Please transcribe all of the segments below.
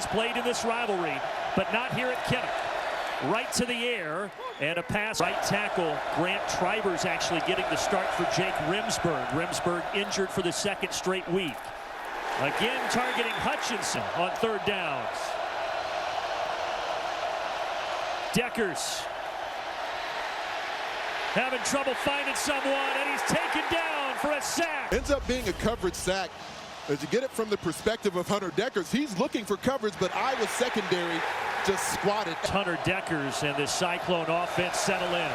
has played in this rivalry, but not here at Kinnick. Right to the air, and a pass. Right tackle, Grant Triber's actually getting the start for Jake Remsburg. Remsburg injured for the second straight week. Again targeting Hutchinson on third downs. Deckers having trouble finding someone, and he's taken down for a sack. Ends up being a coverage sack. As you get it from the perspective of Hunter Deckers, he's looking for coverage, but Iowa's secondary just squatted. Hunter Deckers and this Cyclone offense settle in.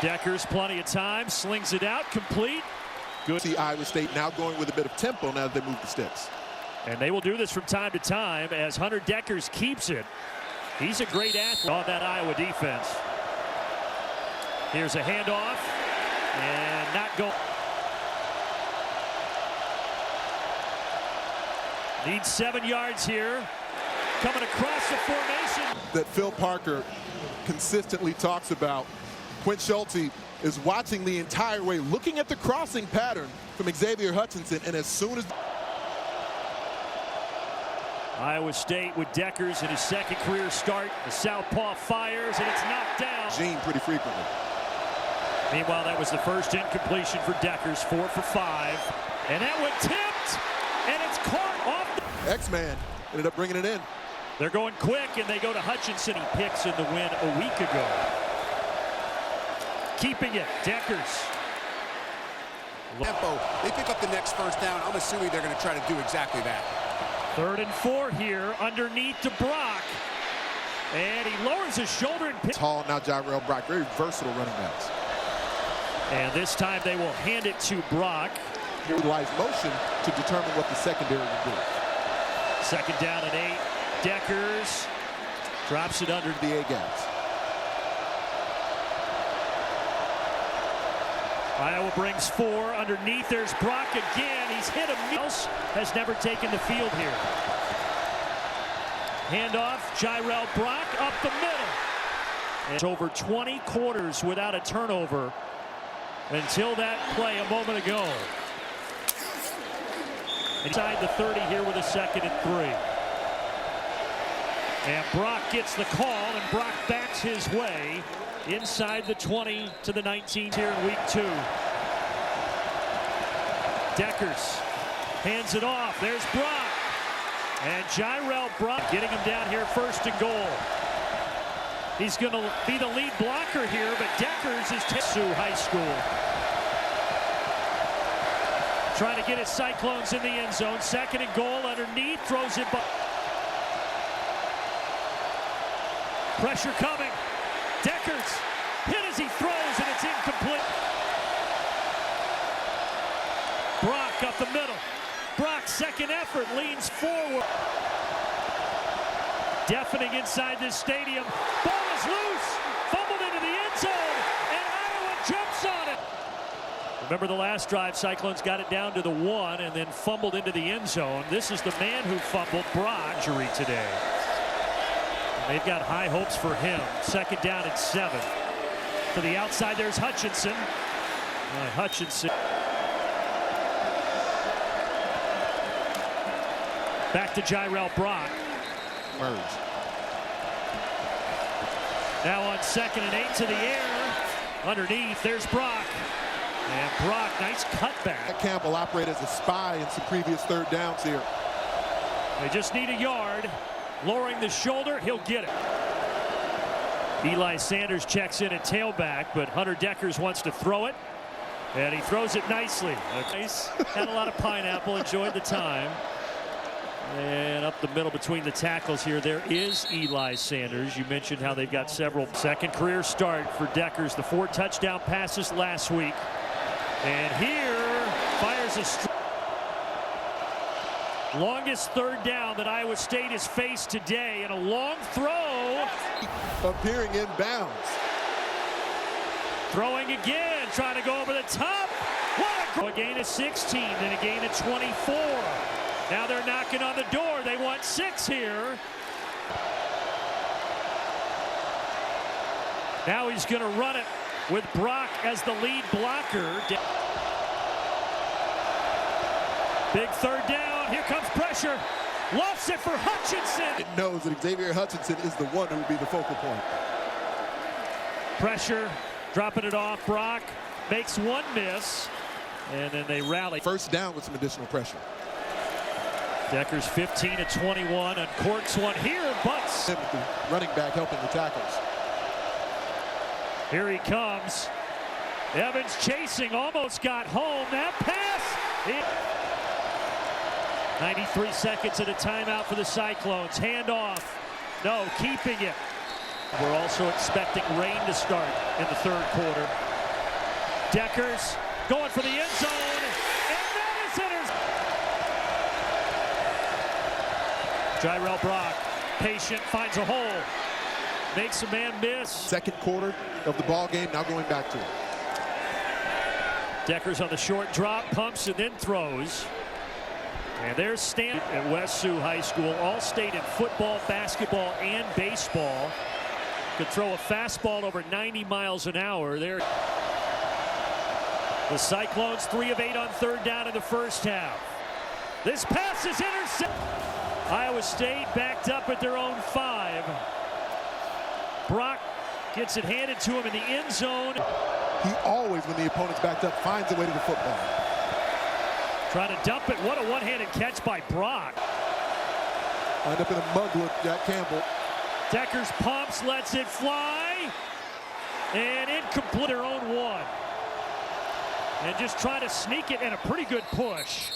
Deckers, plenty of time, slings it out, complete. Good. See Iowa State now going with a bit of tempo now that they move the sticks. And they will do this from time to time as Hunter Deckers keeps it. He's a great athlete on that Iowa defense. Here's a handoff, and not go. Needs 7 yards here. Coming across the formation. That Phil Parker consistently talks about. Quinn Schulte is watching the entire way, looking at the crossing pattern from Xavier Hutchinson, and as soon as Iowa State with Deckers in his second career start, the southpaw fires, and it's knocked down. Gene pretty frequently. Meanwhile, that was the first incompletion for Deckers, 4 for 5, and that one tipped, and it's caught off. X-Man ended up bringing it in. They're going quick, and they go to Hutchinson. He picks in the win a week ago. Keeping it, Deckers. Tempo. They pick up the next first down. I'm assuming they're going to try to do exactly that. 3rd and 4 here, underneath to Brock. And he lowers his shoulder and picks. Tall now Jarrell Brock, very versatile running backs. And this time they will hand it to Brock. Utilize motion to determine what the secondary will do. 2nd down and 8. Deckers drops it under the A-gaps. Iowa brings 4 underneath. There's Brock again. He's hit him. Else has never taken the field here. Handoff, Jarrell Brock up the middle. It's over 20 quarters without a turnover until that play a moment ago. Inside the 30 here with a 2nd and 3. And Brock gets the call, and Brock backs his way inside the 20 to the 19 here in week 2. Deckers hands it off. There's Brock. And Jarrell Brock getting him down here 1st and goal. He's going to be the lead blocker here, but Deckers is Sioux High School. Trying to get his Cyclones in the end zone. 2nd and goal underneath. Throws it. Pressure coming. Deckers hit as he throws, and it's incomplete. Brock up the middle. Brock's second effort leans forward. Deafening inside this stadium. Ball is loose. Fumbled into the end zone, and Iowa jumps on it. Remember the last drive, Cyclones got it down to the 1 and then fumbled into the end zone. This is the man who fumbled, Brock. Injury today. And they've got high hopes for him. 2nd down and 7. To the outside, there's Hutchinson. Hutchinson. Back to Jarrell Brock. Merge. Now on 2nd and 8 to the air. Underneath, there's Brock. And Brock, nice cutback. Campbell operated as a spy in some previous 3rd downs here. They just need a yard. Lowering the shoulder, he'll get it. Eli Sanders checks in at tailback, but Hunter Deckers wants to throw it. And he throws it nicely. Nice. Had a lot of pineapple, enjoyed the time. And up the middle between the tackles here, there is Eli Sanders. You mentioned how they've got several. 2nd career start for Deckers. The 4 touchdown passes last week. And here, fires a longest 3rd down that Iowa State has faced today, and a long throw. Appearing in bounds. Throwing again, trying to go over the top. What a gain of 16, then a gain of 24. Now they're knocking on the door. They want 6 here. Now he's going to run it with Brock as the lead blocker. Big 3rd down. zone. Here comes pressure. Lofts it for Hutchinson. It knows that Xavier Hutchinson is the one who will be the focal point. Pressure, dropping it off. Brock makes one miss, and then they rally. First down with some additional pressure. Deckers 15 of 21, uncorks one here, but The running back helping the tackles. here he comes. Evans chasing, almost got home. That pass. 93 seconds at a timeout for the Cyclones. Handoff. No, keeping it. We're also expecting rain to start in the third quarter. Deckers going for the end zone, and that is Jarrod Brock, patient, finds a hole, makes a man miss. Second quarter of the ball game, now going back to it. Deckers on the short drop, pumps and then throws. And there's Stan at West Sioux High School, all-state in football, basketball, and baseball. Could throw a fastball over 90 miles an hour. There. The Cyclones 3 of 8 on third down in the first half. This pass is intercepted. Iowa State backed up at their own 5. Brock gets it handed to him in the end zone. He always, when the opponent's backed up, finds a way to the football. Trying to dump it. What a one-handed catch by Brock. Wind up in a mug with Jack Campbell. Deckers pumps, lets it fly, and incomplete. Their own 1. And just try to sneak it, and a pretty good push.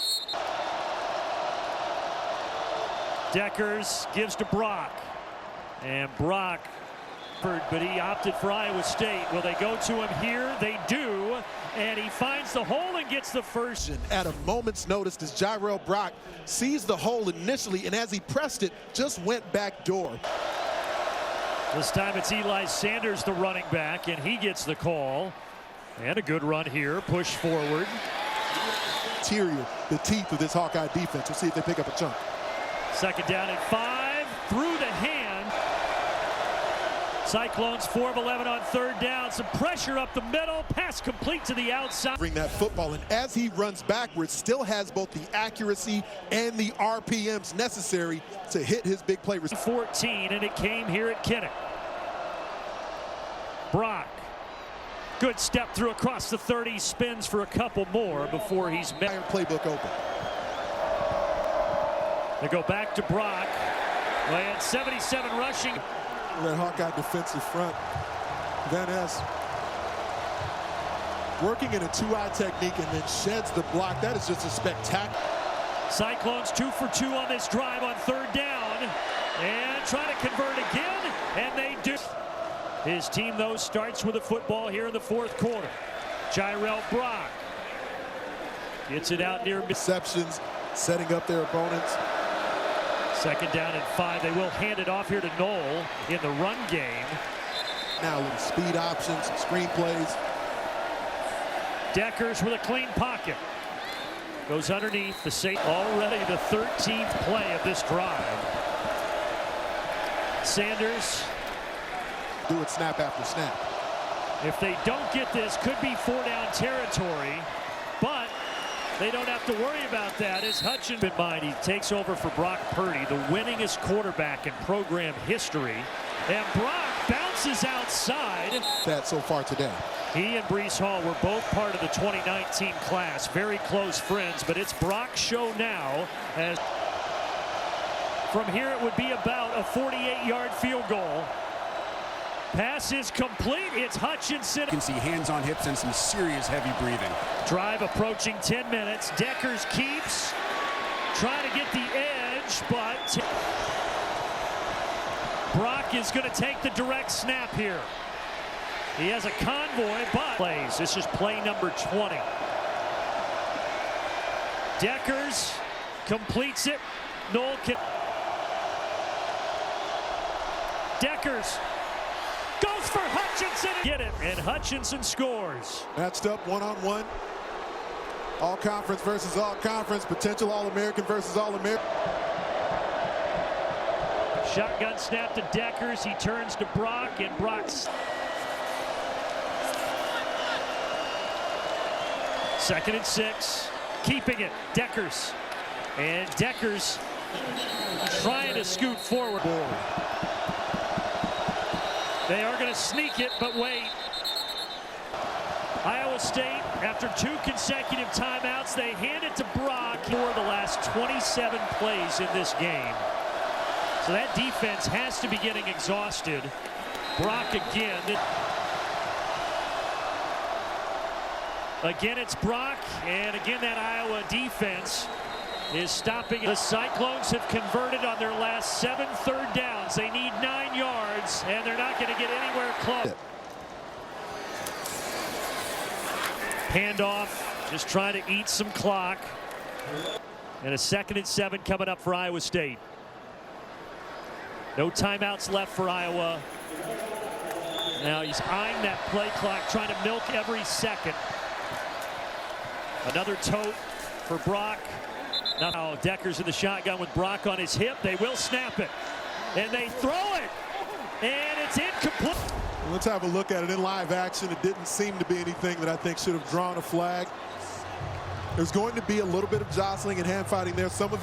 Deckers gives to Brock, and Brock, but he opted for Iowa State. Will they go to him here? They do, and he finds the hole and gets the first. At a moment's notice, as Jarrod Brock sees the hole initially, and as he pressed it, just went back door. This time it's Eli Sanders, the running back, and he gets the call. And a good run here, push forward. Interior, the teeth of this Hawkeye defense. We'll see if they pick up a chunk. Second down and 5, through the hand. Cyclones 4 of 11 on third down. Some pressure up the middle, pass complete to the outside. Bring that football, and as he runs backwards, still has both the accuracy and the RPMs necessary to hit his big play. 14, and it came here at Kinnick. Brock, good step through across the 30, spins for a couple more before he's met. Iron playbook open. They go back to Brock, and 77 rushing. That Hawkeye defensive front. Van Ness working in a 2-eye technique and then sheds the block. That is just a spectacular. Cyclones 2 for 2 on this drive on third down, and trying to convert again, and they do. His team, though, starts with a football here in the fourth quarter. Jarrod Brock gets it out near Receptions, setting up their opponents. Second down and 5. They will hand it off here to Knoll in the run game. Now with speed options, screen plays. Deckers with a clean pocket. Goes underneath the safe. Already the 13th play of this drive. Sanders. Do it snap after snap. If they don't get this, could be 4-down territory, but they don't have to worry about that as Hutchinson in mind. He takes over for Brock Purdy, the winningest quarterback in program history, and Brock bounces outside. That so far today. He and Breece Hall were both part of the 2019 class, very close friends, but it's Brock's show now. As from here it would be about a 48-yard field goal. Pass is complete. It's Hutchinson. You can see hands on hips and some serious heavy breathing. Drive approaching 10 minutes. Deckers keeps trying to get the edge, but Brock is going to take the direct snap here. He has a convoy, but plays. This is play number 20. Deckers completes it. Knoll can. Deckers goes for Hutchinson. Get it, and Hutchinson scores. Matched up one-on-one. All conference versus all conference. Potential All-American versus All-American. Shotgun snap to Deckers. He turns to Brock, and Brock's second and 6. Keeping it. Deckers. And Decker's trying to scoot forward. They are going to sneak it, but wait. Iowa State, after 2 consecutive timeouts, they hand it to Brock for the last 27 plays in this game. So that defense has to be getting exhausted. Brock again. Again, it's Brock, and again, that Iowa defense is stopping. The Cyclones have converted on their last 7 third downs. They need 9 yards, and they're not going to get anywhere close. Handoff, just trying to eat some clock. And a 2nd and 7 coming up for Iowa State. No timeouts left for Iowa. Now he's eyeing that play clock, trying to milk every second. Another tote for Brock. Now Decker's in the shotgun with Brock on his hip. They will snap it. And they throw it. And it's incomplete. Let's have a look at it in live action. It didn't seem to be anything that I think should have drawn a flag. There's going to be a little bit of jostling and hand fighting there. Some of it